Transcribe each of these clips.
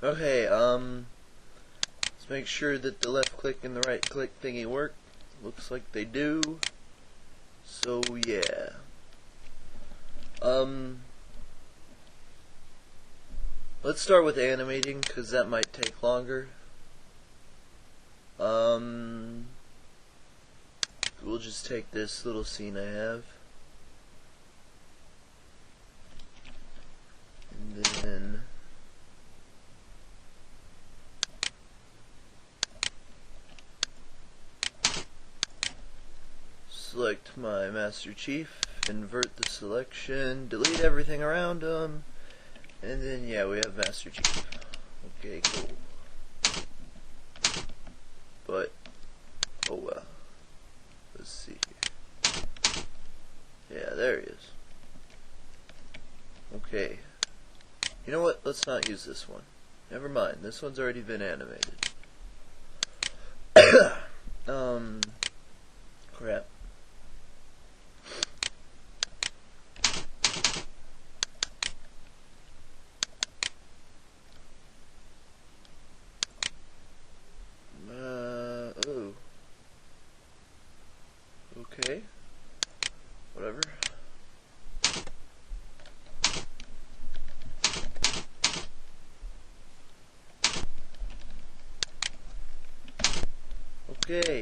Okay, let's make sure that the left click and the right click thingy work. Looks like they do. So yeah. Let's start with animating, because that might take longer. We'll just take this little scene I have. And then select my Master Chief, invert the selection, delete everything around him, and then yeah, we have Master Chief. Okay, cool. But oh well. Let's see here. Yeah, there he is. Okay. You know what? Let's not use this one. Never mind. This one's already been animated. Crap. Oh. Okay. Whatever. Okay.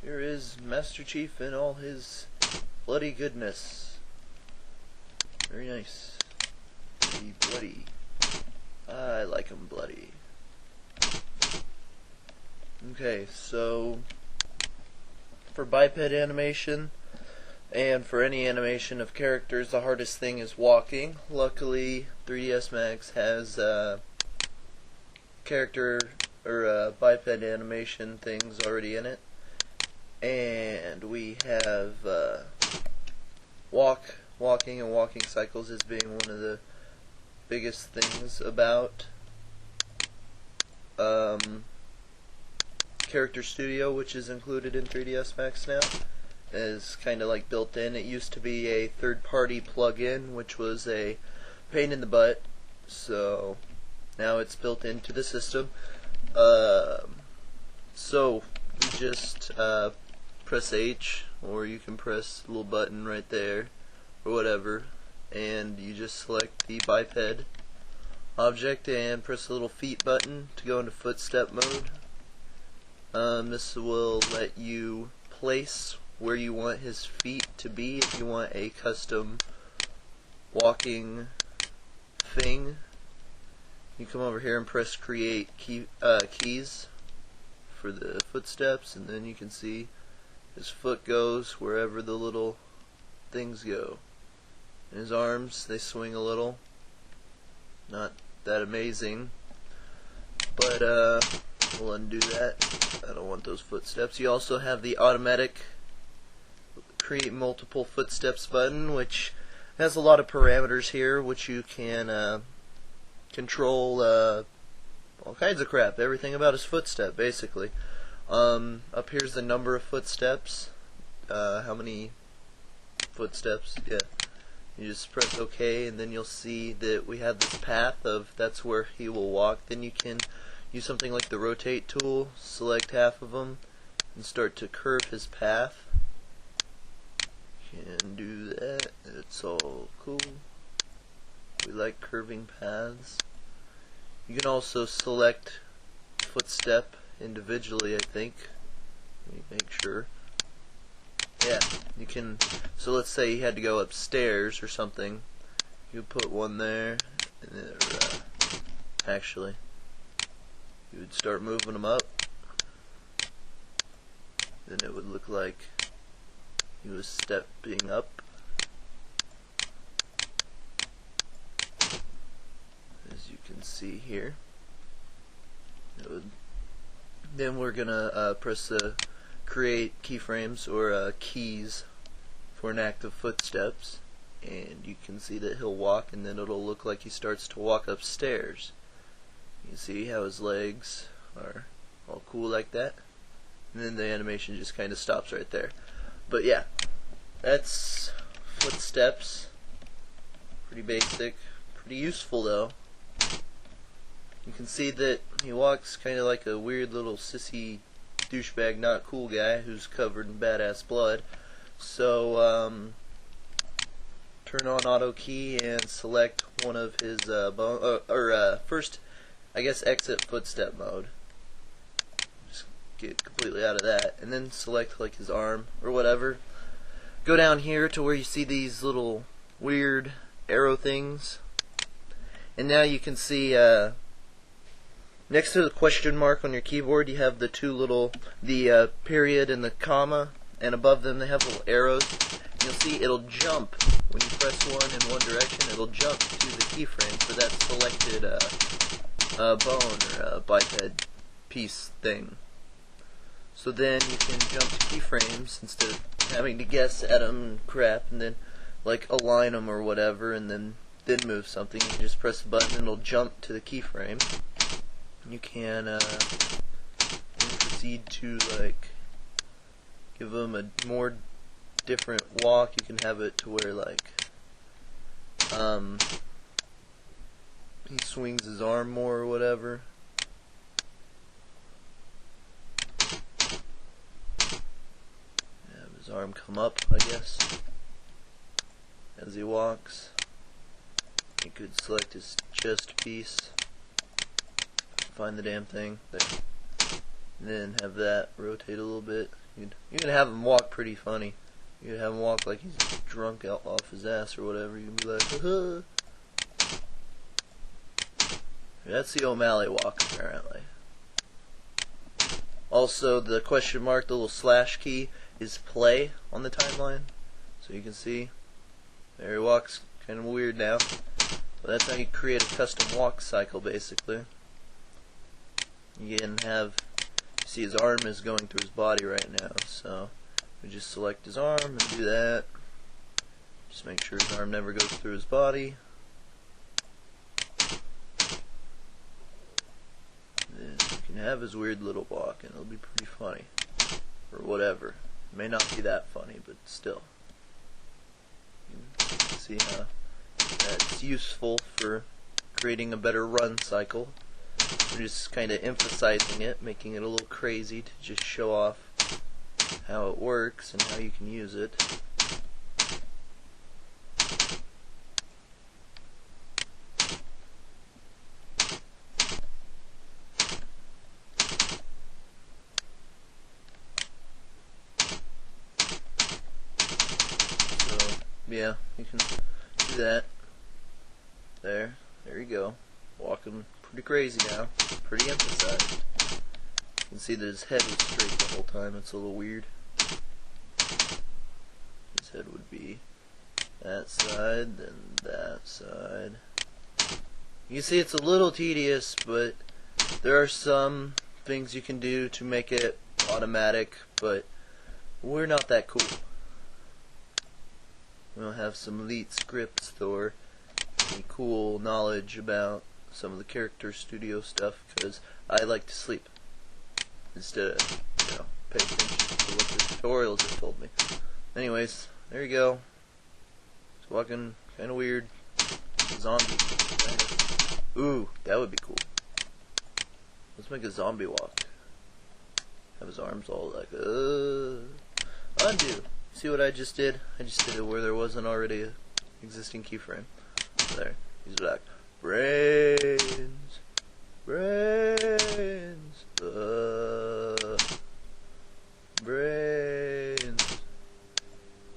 Here is Master Chief in all his bloody goodness. Very nice. Be bloody. I like him bloody. Okay, so for biped animation and for any animation of characters, the hardest thing is walking. Luckily, 3ds Max has character or biped animation things already in it, and we have walking and walking cycles as being one of the biggest things about Character Studio, which is included in 3ds Max now, is kind of like built in. It used to be a third-party plug-in, which was a pain in the butt, so now it's built into the system. So you just press H, or you can press the little button right there, or whatever, and you just select the biped object and press the little feet button to go into footstep mode. This will let you place where you want his feet to be if you want a custom walking thing. You come over here and press create keys for the footsteps, and then you can see his foot goes wherever the little things go. And his arms, they swing a little. Not that amazing, but we'll undo that. I don't want those footsteps. You also have the automatic create multiple footsteps button, which has a lot of parameters here, which you can control all kinds of crap, everything about his footstep basically. Up here's the number of footsteps, how many footsteps, yeah. You just press OK, and then you'll see that we have this path of that's where he will walk. Then you can use something like the rotate tool, select half of them, and start to curve his path. Can do that, it's all cool. We like curving paths. You can also select footstep individually, I think. Let me make sure. Yeah, you can. So let's say you had to go upstairs or something. You put one there, and then actually, you would start moving them up. Then it would look like he was stepping up. As you can see here. Then we're gonna press the create keyframes or keys for an active footsteps, and you can see that he'll walk, and then it'll look like he starts to walk upstairs. You can see how his legs are all cool like that, and then the animation just kind of stops right there. But yeah, that's footsteps. Pretty basic, pretty useful though. you can see that he walks kind of like a weird little sissy douchebag, not cool guy who's covered in badass blood. So turn on auto key and select one of his first, I guess, exit footstep mode. Just get completely out of that, and then select like his arm or whatever. Go down here to where you see these little weird arrow things, and now you can see next to the question mark on your keyboard you have the two little, the period and the comma, and above them they have little arrows. And you'll see it'll jump when you press one in one direction. It'll jump to the keyframe for that selected bone or biped piece thing. So then you can jump to keyframes instead of having to guess at them and crap, and then like align them or whatever, and then move something. You can just press the button and it'll jump to the keyframe. You can proceed to like give them a more different walk. You can have it to where like he swings his arm more or whatever. Have his arm come up, I guess, as he walks. You could select his chest piece, find the damn thing there, and then have that rotate a little bit. You can have him walk pretty funny. You can have him walk like he's drunk out off his ass or whatever. You can be like, haha. That's the O'Malley walk, apparently. Also, the question mark, the little slash key, is play on the timeline. So you can see, there he walks, kind of weird now. But that's how you create a custom walk cycle, basically. You can have, you see his arm is going through his body right now, so we just select his arm and do that. Just make sure his arm never goes through his body. Then you can have his weird little walk, and it'll be pretty funny, or whatever. It may not be that funny, but still. You can see how that's useful for creating a better run cycle. We're just kind of emphasizing it, making it a little crazy to just show off how it works and how you can use it. So, yeah, you can do that. There you go. Walking pretty crazy now. Pretty emphasized. You can see that his head was straight the whole time. It's a little weird. His head would be that side, then that side. You can see it's a little tedious, but there are some things you can do to make it automatic, but we're not that cool. We don't have some elite scripts or any cool knowledge about some of the character studio stuff, because I like to sleep instead of, pay attention to what the tutorials have told me. Anyways, there you go. It's walking kind of weird. Zombie. Ooh, that would be cool. Let's make a zombie walk. Have his arms all like, undo. See what I just did? I just did it where there wasn't already an existing keyframe. There. He's like, brains, brains, brains,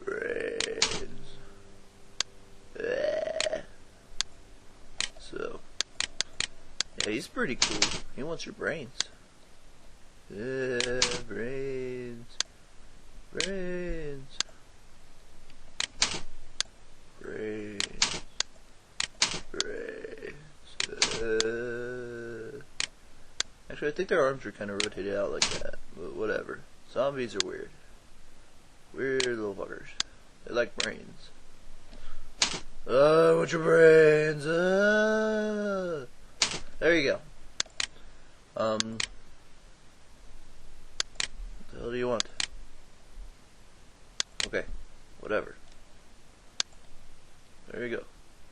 brains. So, yeah, he's pretty cool. He wants your brains. Brains, brains, brains. Actually, I think their arms are kind of rotated out like that, but whatever. Zombies are weird. Weird little fuckers. They like brains. What's your brains? There you go. What the hell do you want? Okay, whatever. There you go.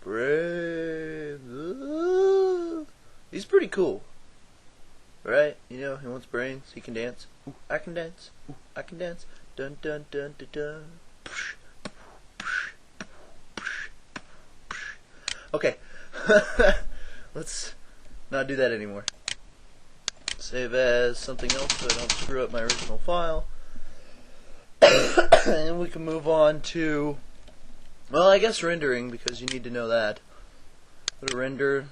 Brains. He's pretty pretty cool, right? You know, he wants brains. He can dance. Ooh, I can dance. Ooh, I can dance. Dun dun dun dun dun. Okay, let's not do that anymore. Save as something else so I don't screw up my original file. And we can move on to, well, I guess rendering, because you need to know that. Go to render.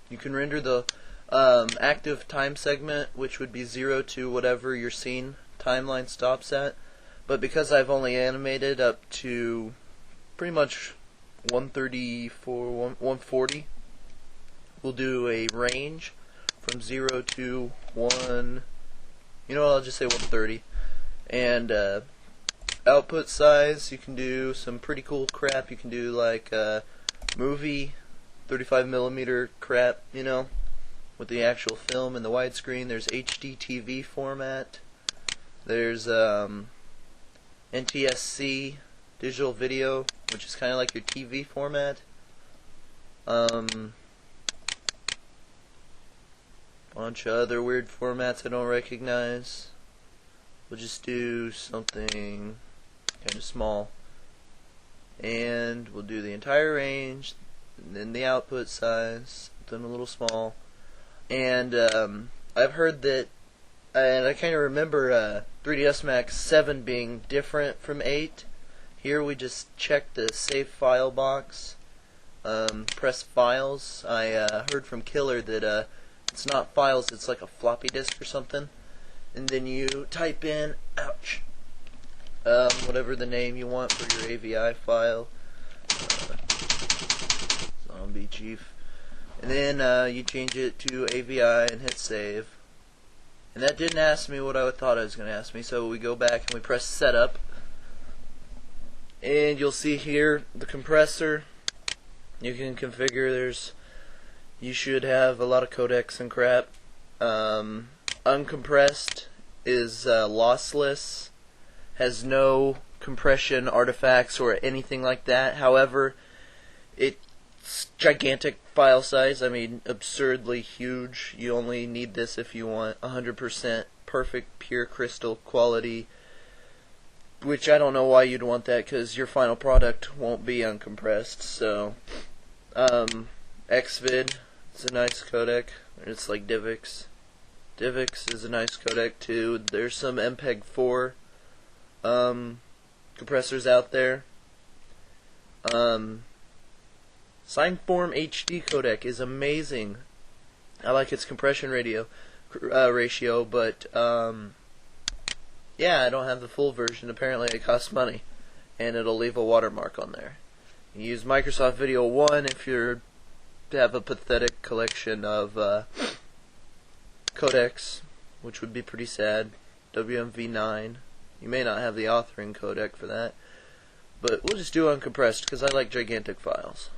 You can render the active time segment, which would be 0 to whatever your scene timeline stops at. But because I've only animated up to pretty much 134, 140, we'll do a range from 0 to 1, you know, I'll just say 130. And output size, you can do some pretty cool crap. You can do like movie 35mm crap, you know, with the actual film and the widescreen. There's HD TV format. There's NTSC digital video, which is kind of like your TV format. Bunch of other weird formats I don't recognize. We'll just do something kind of small, and we'll do the entire range, and then the output size, something a little small. And I've heard that, and I kind of remember 3ds Max 7 being different from 8. Here we just check the save file box, press files. I heard from Killer that it's not files, it's like a floppy disk or something. And then you type in, ouch, whatever the name you want for your AVI file, Zombie Chief. And then you change it to AVI and hit save. And that didn't ask me what I thought it was going to ask me, so we go back and we press setup. And you'll see here the compressor. You can configure, you should have a lot of codecs and crap. Uncompressed is lossless, has no compression artifacts or anything like that. However, it's gigantic file size. I mean, absurdly huge. You only need this if you want 100% perfect pure crystal quality, which I don't know why you'd want that, because your final product won't be uncompressed. So Xvid is a nice codec. It's like DivX. DivX is a nice codec too. There's some MPEG-4 compressors out there. Signform HD codec is amazing. I like its compression ratio, but yeah, I don't have the full version. Apparently it costs money, and it'll leave a watermark on there. You use Microsoft Video 1 if you're to have a pathetic collection of codecs, which would be pretty sad. WMV9. You may not have the authoring codec for that, but we'll just do uncompressed because I like gigantic files.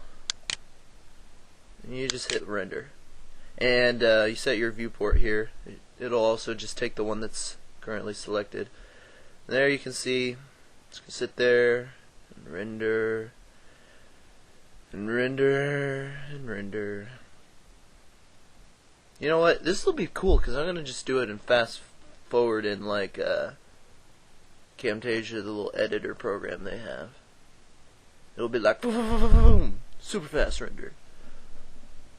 And you just hit render, and you set your viewport here. It'll also just take the one that's currently selected. And there you can see it's gonna sit there and render and render and render. You know what? This will be cool because I'm gonna just do it in fast forward in like Camtasia, the little editor program they have. It'll be like boom, boom, boom, boom, boom, super fast render.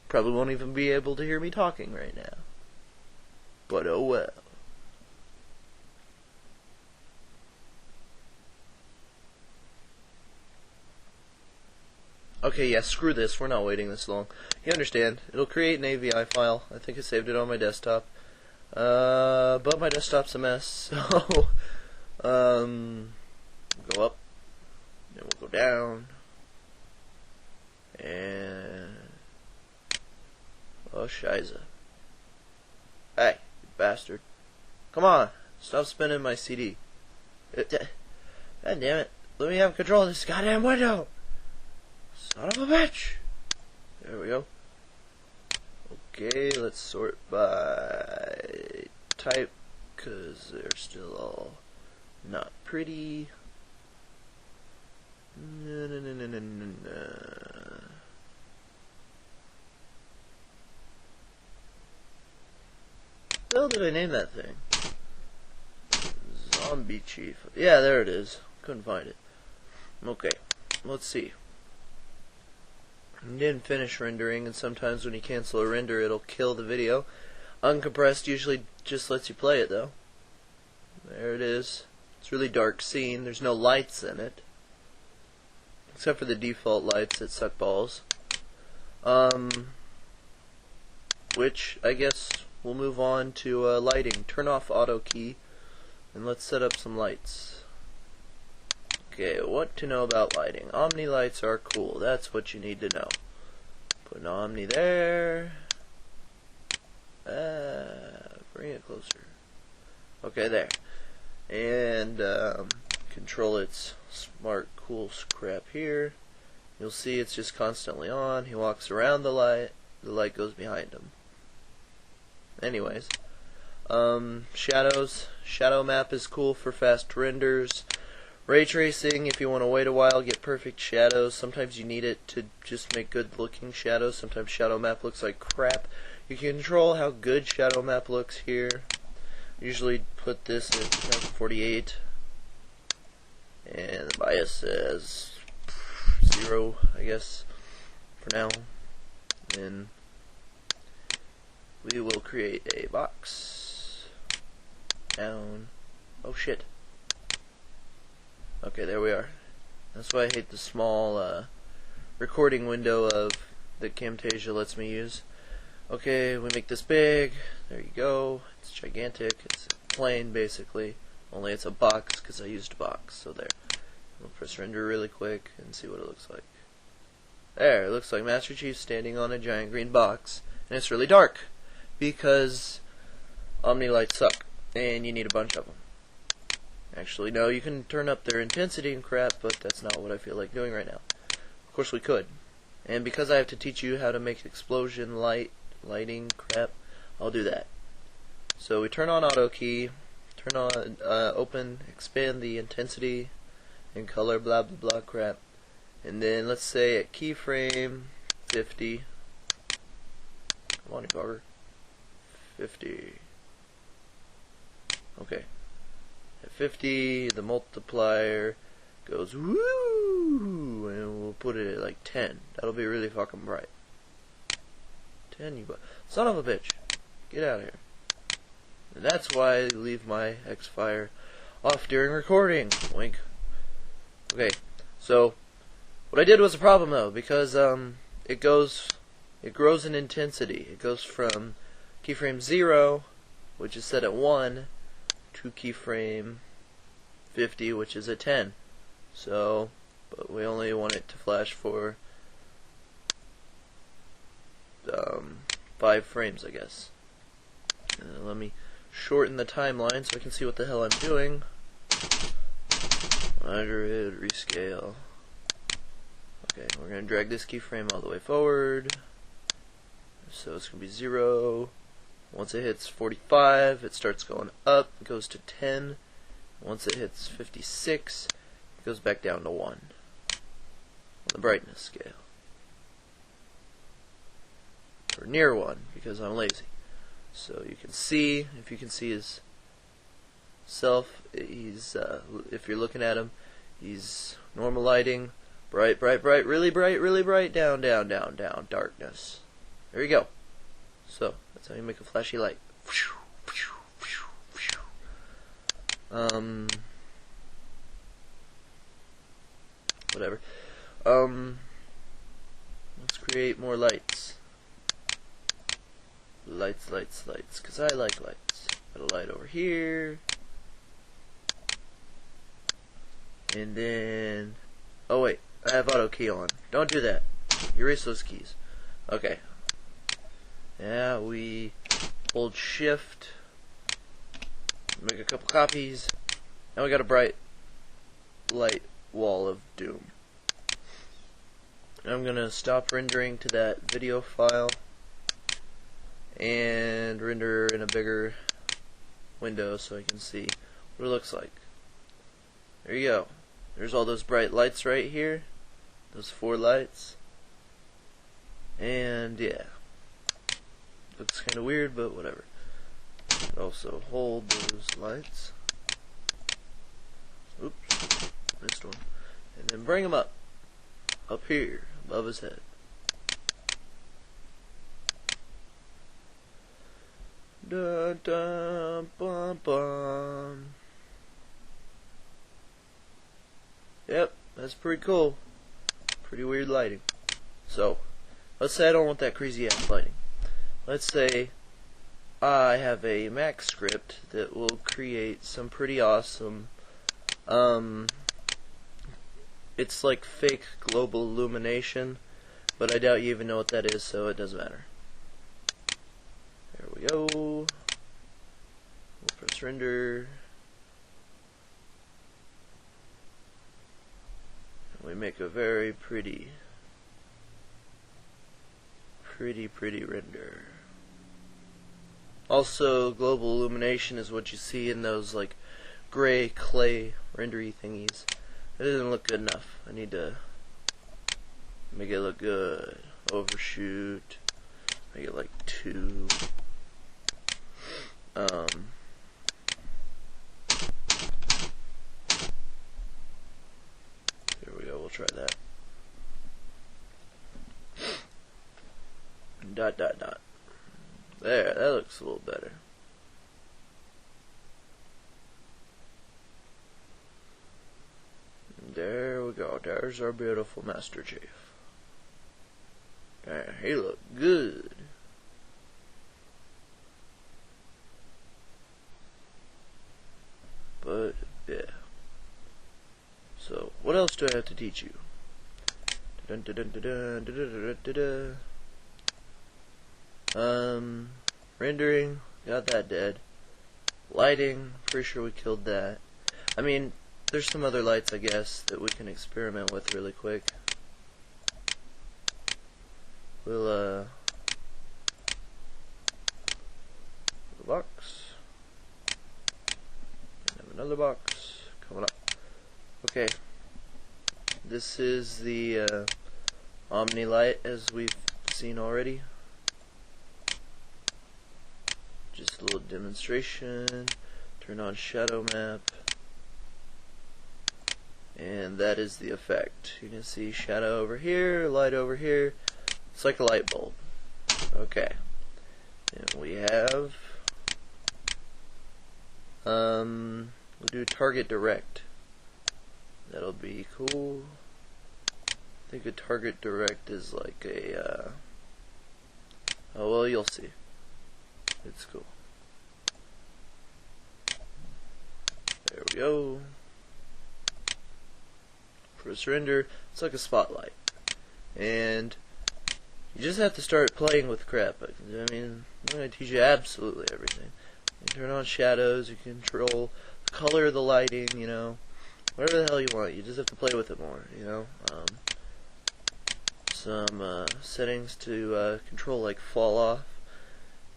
Probably won't even be able to hear me talking right now, but oh well. Okay, yeah, screw this. We're not waiting this long. You understand. It'll create an AVI file. I think I saved it on my desktop. But my desktop's a mess, so go up, then we'll go down, and oh, shiza. Hey, you bastard. Come on, stop spinning my CD. God damn it. Let me have control of this goddamn window. Son of a bitch! There we go. Okay, let's sort by type, because they're still all not pretty. No. hell did I name that thing? Zombie Chief. Yeah, there it is. Couldn't find it. Okay, let's see. I didn't finish rendering, and sometimes when you cancel a render, it'll kill the video. Uncompressed usually just lets you play it, though. There it is. It's a really dark scene. There's no lights in it, except for the default lights that suck balls. Which I guess we'll move on to lighting. Turn off auto key, and let's set up some lights. Okay, what to know about lighting? Omni lights are cool. That's what you need to know. Put an Omni there. Bring it closer. Okay, there. And control its smart cool crap here. You'll see it's just constantly on. He walks around the light goes behind him. Anyways, shadows. Shadow map is cool for fast renders. Ray tracing, if you want to wait a while, get perfect shadows. Sometimes you need it to just make good looking shadows. Sometimes shadow map looks like crap. You can control how good shadow map looks here. Usually put this at 48, and the bias says 0, I guess, for now. Then we will create a box. Down. Oh shit. Okay, there we are. That's why I hate the small recording window of that Camtasia lets me use. Okay, we make this big. There you go. It's gigantic. It's plain, basically. Only it's a box because I used a box. So there. We'll press render really quick and see what it looks like. There, it looks like Master Chief standing on a giant green box. And it's really dark because Omni lights suck. And you need a bunch of them. Actually, no, you can turn up their intensity and crap, but that's not what I feel like doing right now. Of course we could. And because I have to teach you how to make explosion lighting crap, I'll do that. So we turn on auto key, turn on open, expand the intensity and color, blah blah blah crap. And then let's say at keyframe 50. Come on, you bugger. 50. Okay. At 50, the multiplier goes woo, and we'll put it at like 10. That'll be really fucking bright. 10, you son of a bitch, get out of here. And that's why I leave my X-Fire off during recording. Wink. Okay, so what I did was a problem though, because it grows in intensity. It goes from keyframe 0, which is set at 1, to keyframe 50, which is at 10. So, but we only want it to flash for 5 frames, I guess. Let me shorten the timeline so I can see what the hell I'm doing. 100, rescale. Okay, we're going to drag this keyframe all the way forward. So it's going to be 0. Once it hits 45, it starts going up, it goes to 10. Once it hits 56, it goes back down to 1 on the brightness scale. Or near 1, because I'm lazy. So you can see, if you can see his self, he's, if you're looking at him, he's normal lighting, bright, bright, bright, really bright, down, down, down, down, darkness. There you go. So, that's how you make a flashy light. Whatever. Let's create more lights. Lights, lights, lights, because I like lights. Got a light over here. And then, oh wait, I have auto key on. Don't do that. Erase those keys. Okay. Yeah, we hold shift, make a couple copies. Now we got a bright light wall of doom. I'm gonna stop rendering to that video file and render in a bigger window so I can see what it looks like. There you go. There's all those bright lights right here. Those 4 lights. And yeah. Looks kind of weird, but whatever. Also hold those lights. Oops, missed one. And then bring them up here, above his head. Dun, dun, bum, bum. Yep, that's pretty cool. Pretty weird lighting. So, let's say I don't want that crazy ass lighting. Let's say I have a Mac script that will create some pretty awesome, it's like fake global illumination, but I doubt you even know what that is, so it doesn't matter. There we go. We'll press render. We make a very pretty render. Also, global illumination is what you see in those like gray clay rendery thingies. It doesn't look good enough. I need to make it look good. Overshoot. Make it like 2. Here we go. We'll try that. Dot dot dot. There, that looks a little better. There we go. There's our beautiful Master Chief. There, he looked good. But yeah. So, what else do I have to teach you? Dun, dun, dun, dun, dun, dun, dun, dun, dun. Rendering, got that dead. Lighting, pretty sure we killed that. I mean, there's some other lights, I guess, that we can experiment with really quick. We'll, box. And have another box coming up. Okay. This is the, Omni light, as we've seen already. Just a little demonstration. Turn on shadow map. And that is the effect. You can see shadow over here, light over here. It's like a light bulb. Okay. And we have we'll do target direct. That'll be cool. I think a target direct is like a oh well, you'll see. It's cool. There we go. Press render. It's like a spotlight. And you just have to start playing with crap. I mean, I'm going to teach you absolutely everything. You can turn on shadows, you can control the color of the lighting, you know. Whatever the hell you want. You just have to play with it more, you know. Some settings to control like fall off.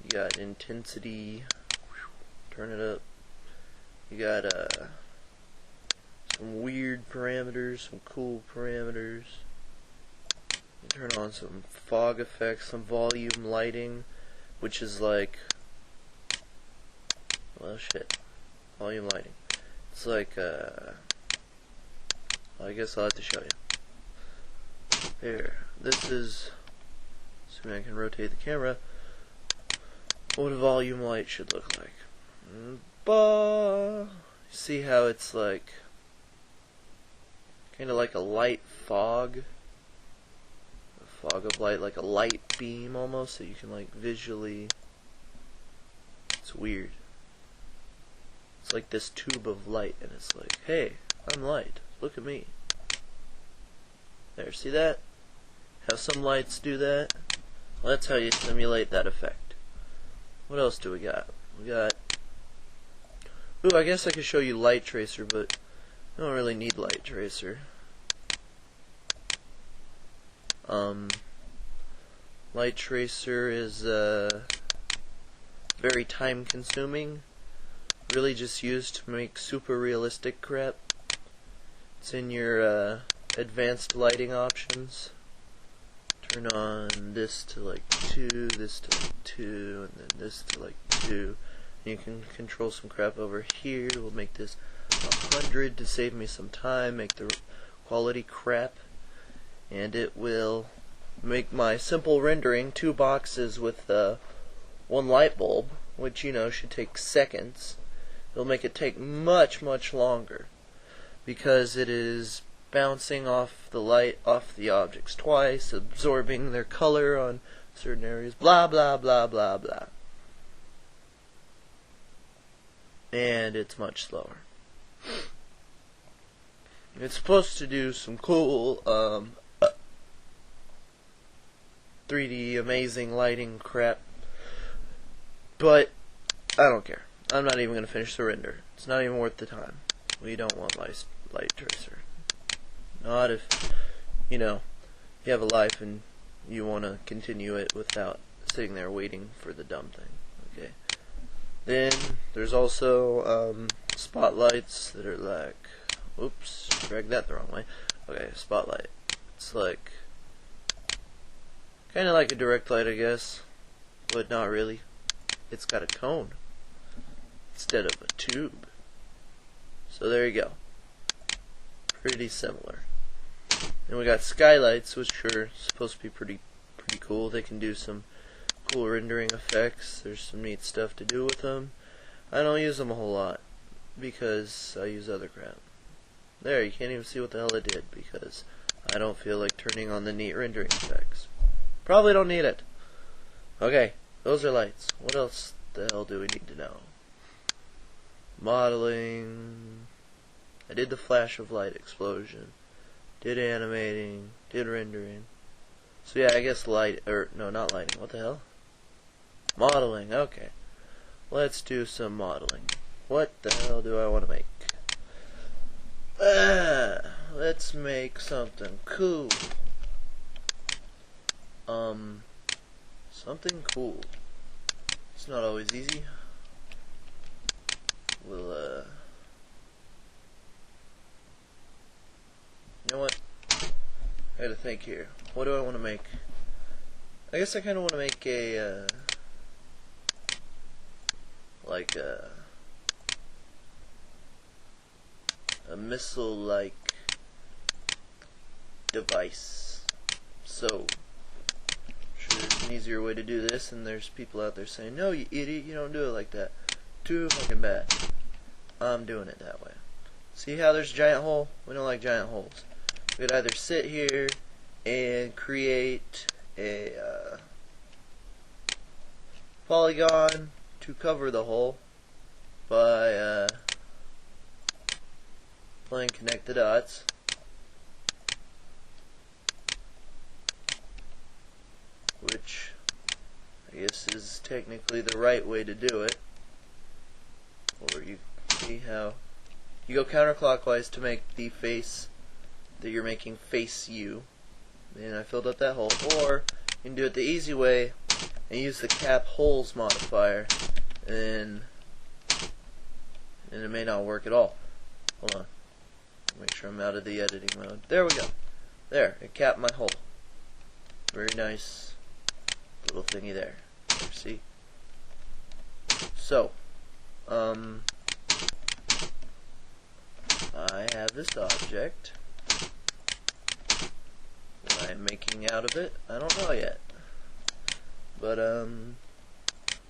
You got intensity, turn it up. You got some weird parameters, some cool parameters. You turn on some fog effects, some volume lighting, which is like, well shit, volume lighting. It's like, well, I guess I'll have to show you. Here, this is, assuming I can rotate the camera, what a volume light should look like. See how it's like kind of like a light fog, a fog of light, like a light beam almost, so you can like visually, it's weird. It's like this tube of light, and it's like, hey, I'm light, look at me. There, see that? How some lights do that? Well, that's how you simulate that effect. What else do we got? We got, ooh, I guess I could show you light tracer, but I don't really need light tracer. Light tracer is very time consuming, really just used to make super realistic crap. It's in your advanced lighting options. Turn on this to like 2, this to like 2, and then this to like 2, You can control some crap over here. We'll make this 100 to save me some time, make the quality crap, and it will make my simple rendering 2 boxes with 1 light bulb, which you know should take seconds. It'll make it take much longer because it is bouncing off the light off the objects twice, absorbing their color on certain areas, blah blah blah blah blah. And it's much slower. It's supposed to do some cool 3D amazing lighting crap, but I don't care. I'm not even going to finish the render. It's not even worth the time. We don't want light tracer. Not if, you know, you have a life and you want to continue it without sitting there waiting for the dumb thing. Okay. Then there's also spotlights that are like, oops, dragged that the wrong way. Okay, spotlight. It's like kind of like a direct light, I guess, but not really. It's got a cone instead of a tube. So there you go. Pretty similar. And we got skylights, which are supposed to be pretty cool. They can do some cool rendering effects. There's some neat stuff to do with them. I don't use them a whole lot because I use other crap. There, you can't even see what the hell I did because I don't feel like turning on the neat rendering effects. Probably don't need it. Okay, those are lights. What else the hell do we need to know? Modeling. I did the flash of light explosion. Did animating. Did rendering. So yeah, I guess no, not lighting. What the hell? Modeling. Okay. Let's do some modeling. What the hell do I want to make? Let's make something cool. Something cool. It's not always easy. We'll, you know what? I gotta think here. What do I want to make? I guess I kind of want to make a, like a missile-like device. So, sure, there's an easier way to do this, and there's people out there saying, "No, you idiot! You don't do it like that. Too fucking bad." I'm doing it that way. See how there's a giant hole? We don't like giant holes. We could either sit here and create a polygon to cover the hole by playing connect the dots, which I guess is technically the right way to do it. Or you see how you go counterclockwise to make the face that you're making face you. And I filled up that hole. Or you can do it the easy way and use the cap holes modifier, and it may not work at all. Hold on. Make sure I'm out of the editing mode. There we go. There, it capped my hole. Very nice little thingy there. See? So, I have this object. What I'm making out of it, I don't know yet. But,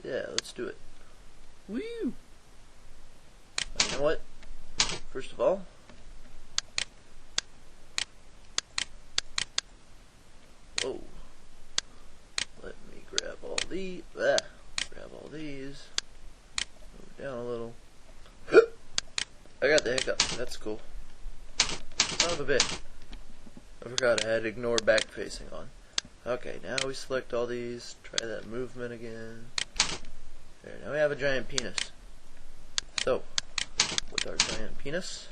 yeah, let's do it. Woo! You know what? First of all, whoa. Let me grab all these. Grab all these. Move down a little. I got the hiccup. That's cool. Son of a bit. I forgot I had ignore back facing on. Okay, now we select all these. Try that movement again. There, now we have a giant penis. So, with our giant penis,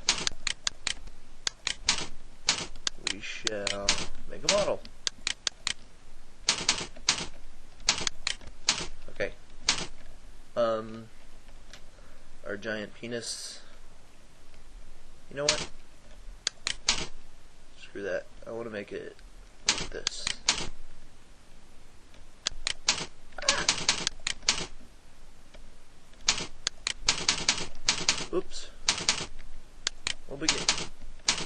we shall make a model. Okay. Our giant penis. You know what? Screw that. I want to make it like this. Oops. We'll begin.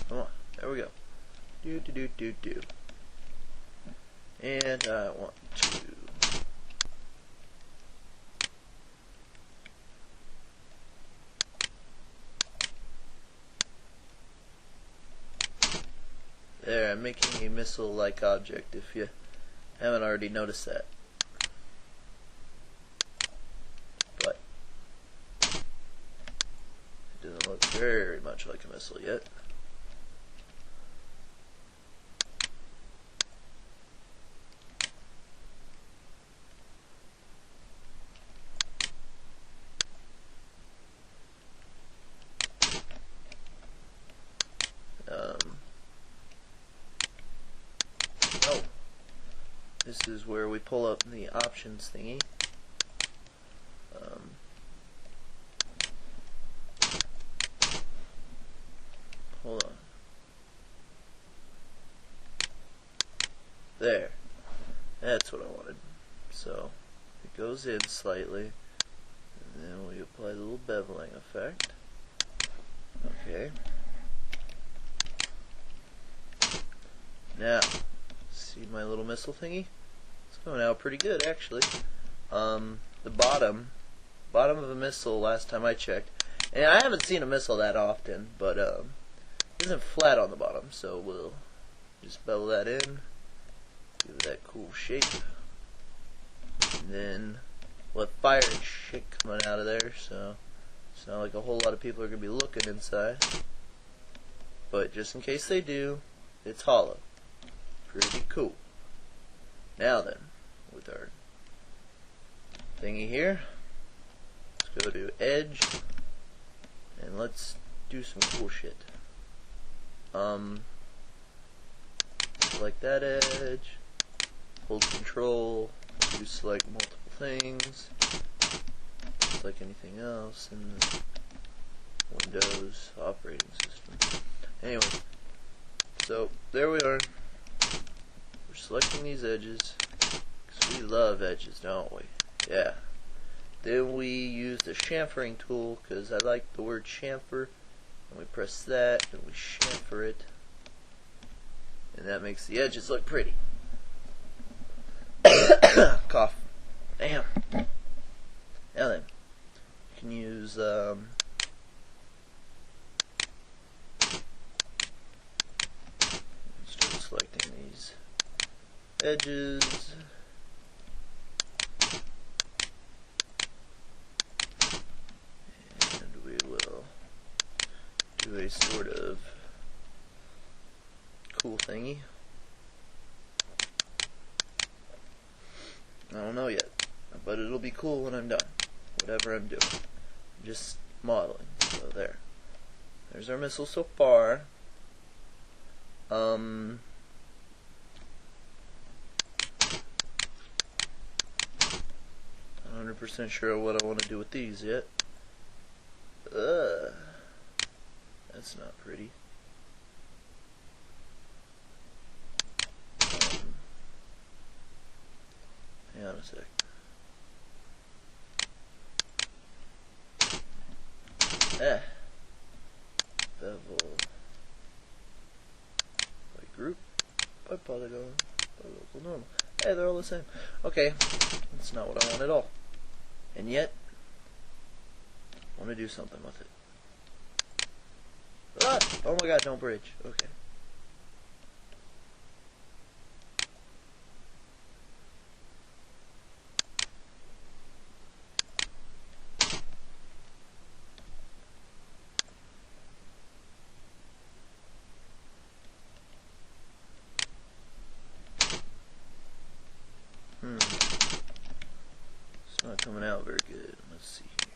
Come on. There we go. Do. And I want to... There, I'm making a missile-like object, if you haven't already noticed that. But it doesn't look very much like a missile yet. This is where we pull up the options thingy. Hold on. There. That's what I wanted. So it goes in slightly, and then we apply the little beveling effect. Okay. Now, see my little missile thingy? It's going out pretty good, actually. The bottom of a missile, last time I checked, and I haven't seen a missile that often, but it isn't flat on the bottom, so we'll just bevel that in, give it that cool shape, and then we'll have fire and shit coming out of there, so it's not like a whole lot of people are going to be looking inside, but just in case they do, it's hollow. Pretty cool. Now then, with our thingy here, let's go to edge, and let's do some cool shit. Select that edge, hold control, do select multiple things, just like anything else in the Windows operating system. Anyway, so there we are. We're selecting these edges, because we love edges, don't we? Yeah. Then we use the chamfering tool, because I like the word chamfer, and we press that, and we chamfer it, and that makes the edges look pretty. Cough. Damn. Now then, you can use start selecting these edges, and we will do a sort of cool thingy. I don't know yet, but it'll be cool when I'm done, whatever I'm doing. I'm just modeling. So there's our missile so far. 100% sure what I want to do with these yet. That's not pretty. Hang on a sec. Bevel. By group. By polygon. By local normal. Hey, they're all the same. Okay. That's not what I want at all. And yet, I want to do something with it. Ah! Oh my god, don't bridge. Okay. It's not coming out very good. Let's see here.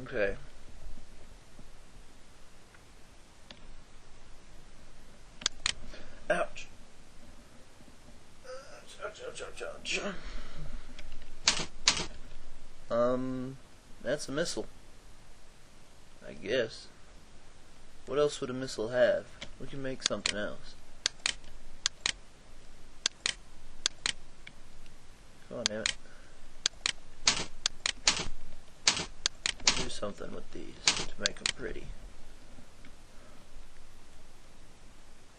Okay. Ouch. Ouch. That's a missile, I guess. What else would a missile have? we can make something else. Come on, damn it. Do something with these to make them pretty.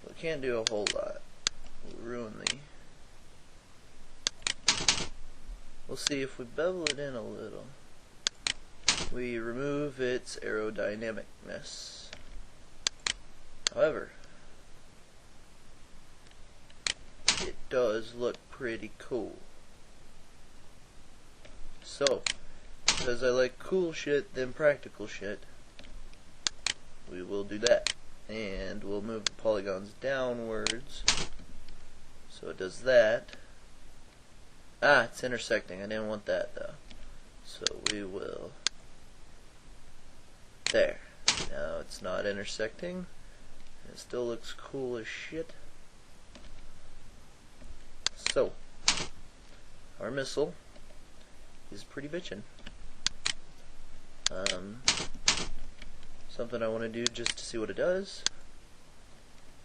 We can't do a whole lot. We'll ruin the... We'll see if we bevel it in a little. We remove its aerodynamicness. However, it does look pretty cool. So, because I like cool shit than practical shit, we will do that. And we'll move the polygons downwards. So it does that. Ah, it's intersecting. I didn't want that though. So we will... There. Now it's not intersecting. It still looks cool as shit. So, our missile is pretty bitchin'. Something I want to do just to see what it does.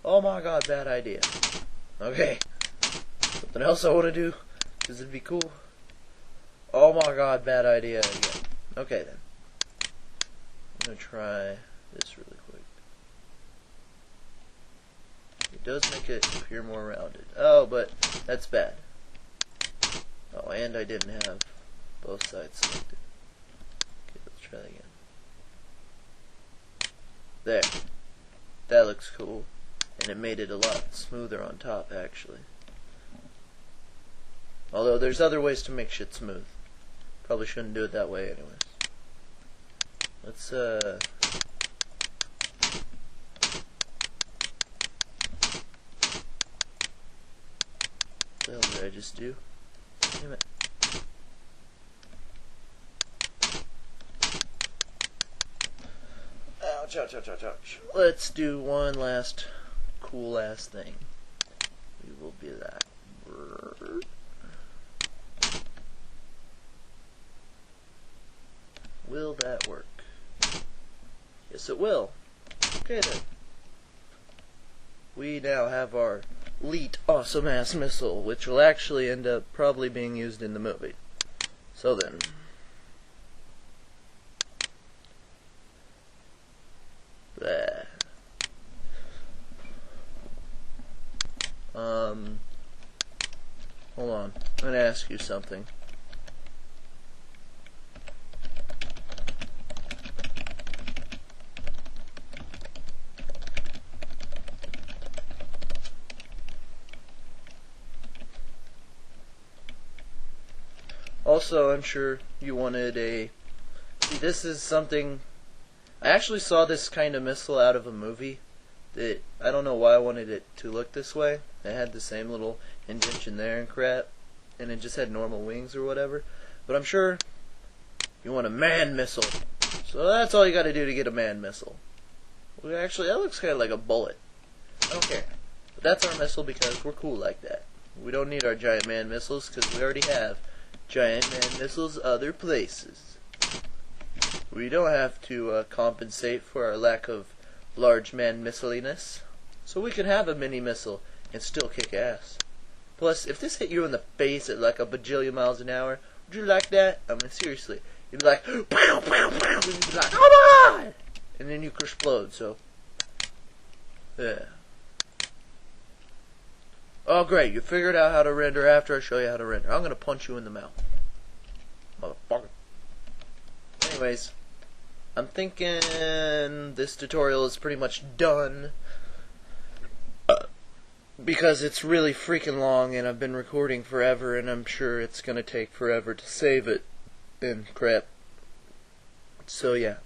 Oh my god, bad idea. Okay. Something else I want to do, because it'd be cool. Oh my god, bad idea again. Okay then. I'm going to try this really quick. It does make it appear more rounded. Oh, but that's bad. Oh, and I didn't have both sides selected. Okay, let's try that again. There. That looks cool. And it made it a lot smoother on top, actually. Although there's other ways to make shit smooth. Probably shouldn't do it that way anyways. Let's the hell did I just do? Damn it. Ouch, ouch, ouch, ouch, ouch. Let's do one last cool ass thing. We will be that. Will that work? Yes, it will. Okay then. We now have our elite awesome ass missile, which will actually end up probably being used in the movie. So then. Bleh. Hold on. I'm gonna ask you something. Also, I'm sure you wanted a... See, this is something... I actually saw this kind of missile out of a movie. That I don't know why I wanted it to look this way. It had the same little indentation there and crap. And it just had normal wings or whatever. But I'm sure you want a man missile. So that's all you gotta do to get a man missile. Well, actually, that looks kind of like a bullet. I don't care. But that's our missile because we're cool like that. We don't need our giant man missiles because we already have giant man missiles other places. We don't have to compensate for our lack of large man missiliness. So we can have a mini missile and still kick ass. Plus, if this hit you in the face at like a bajillion miles an hour, would you like that? I mean, seriously. You'd be like, pow, pow, pow, and you'd be like, oh my god! And then you could explode, so. Yeah. Oh great, you figured out how to render after I show you how to render. I'm gonna punch you in the mouth. Motherfucker. Anyways, I'm thinking this tutorial is pretty much done. Because it's really freaking long and I've been recording forever and I'm sure it's gonna take forever to save it and crap. So yeah.